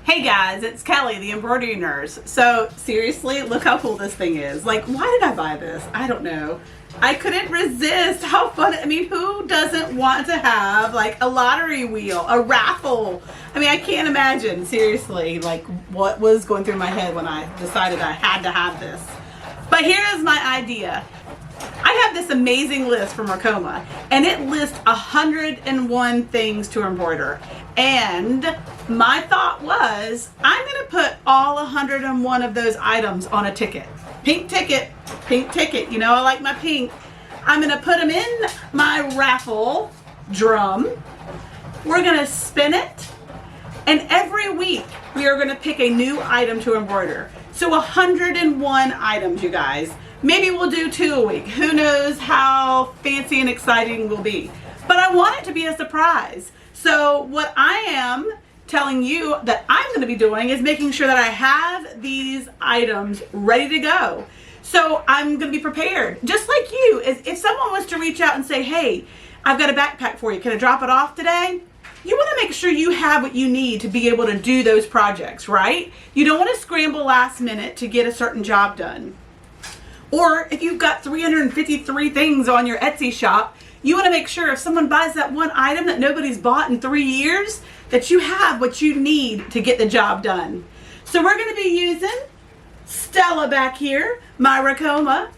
Hey guys, it's Kelly, the embroidery nurse. So seriously, look how cool this thing is. Like, why did I buy this? I don't know. I couldn't resist. How fun. I mean, who doesn't want to have like a lottery wheel, a raffle? I mean, I can't imagine, seriously, like what was going through my head when I decided I had to have this. But here is my idea. I have this amazing list from Racoma, and it lists 101 things to embroider. And my thought was, I'm going to put all 101 of those items on a ticket. Pink ticket, pink ticket. You know, I like my pink. I'm going to put them in my raffle drum. We're going to spin it. And every week, we are going to pick a new item to embroider. So 101 items, you guys. Maybe we'll do 2 a week. Who knows how fancy and exciting will be. But I want it to be a surprise. So what I am telling you that I'm going to be doing is making sure that I have these items ready to go. So I'm going to be prepared. Just like you, if someone was to reach out and say, hey, I've got a backpack for you. Can I drop it off today? You want to make sure you have what you need to be able to do those projects, right? You don't want to scramble last minute to get a certain job done. Or if you've got 353 things on your Etsy shop, you want to make sure if someone buys that one item that nobody's bought in 3 years, that you have what you need to get the job done. So we're going to be using Stella back here, my Racoma,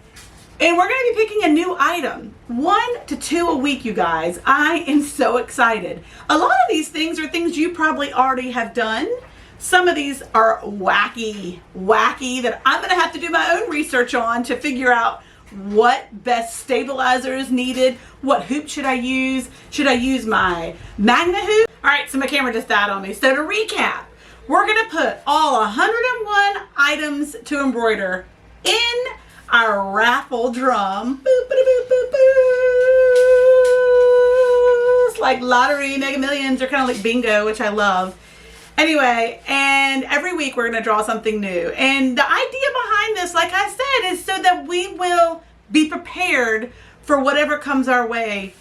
and we're going to be picking a new item. 1 to 2 a week, you guys. I am so excited. A lot of these things are things you probably already have done. Some of these are wacky that I'm going to have to do my own research on to figure out what best stabilizer is needed. What hoop should I use? Should I use my magnet hoop? All right, so my camera just died on me. So to recap, we're going to put all 101 items to embroider in our raffle drum. Boop, boop, boop, boop, boop. It's like lottery, Mega Millions, or kind of like bingo, which I love. Anyway, and every week we're going to draw something new. And the idea behind this, like I said, is so that we will be prepared for whatever comes our way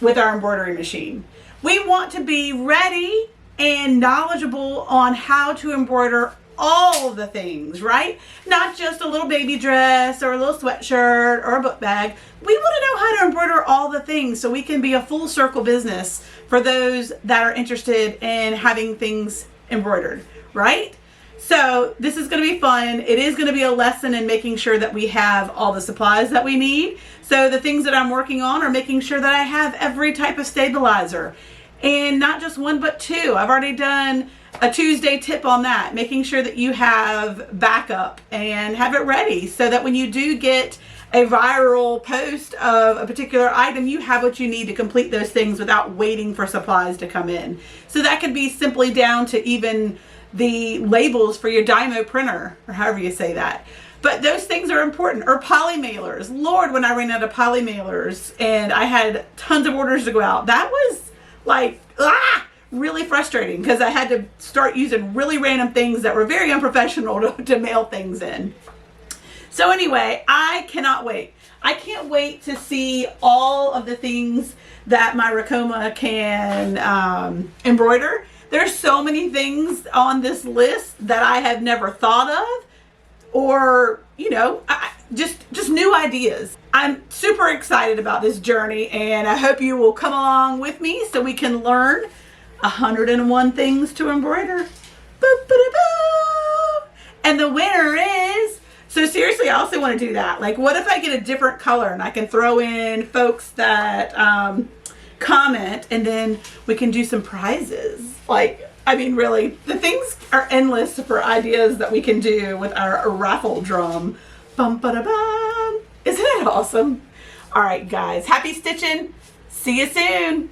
with our embroidery machine. We want to be ready and knowledgeable on how to embroider all the things, right? Not just a little baby dress or a little sweatshirt or a book bag. We want to know how to embroider all the things so we can be a full circle business for those that are interested in having things embroidered, right? So this is going to be fun. It is going to be a lesson in making sure that we have all the supplies that we need. So the things that I'm working on are making sure that I have every type of stabilizer, and not just 1 but 2. I've already done a Tuesday tip on that, making sure that you have backup and have it ready so that when you do get a viral post of a particular item, you have what you need to complete those things without waiting for supplies to come in. So that could be simply down to even the labels for your Dymo printer, or however you say that. But those things are important. Or poly mailers. Lord, when I ran out of poly mailers and I had tons of orders to go out, that was like, really frustrating, because I had to start using really random things that were very unprofessional to mail things in. So anyway, I cannot wait. I can't wait to see all of the things that my Racoma can embroider. There's so many things on this list that I have never thought of, or, you know, just new ideas. I'm super excited about this journey, and I hope you will come along with me so we can learn 101 things to embroider. Boop, boop, boop. And the winner is, so seriously, I also want to do that. Like, what if I get a different color and I can throw in folks that comment, and then we can do some prizes. Like, I mean, really, the things are endless for ideas that we can do with our raffle drum. Bum, ba, da, bum. Isn't it awesome? All right, guys, happy stitching. See you soon.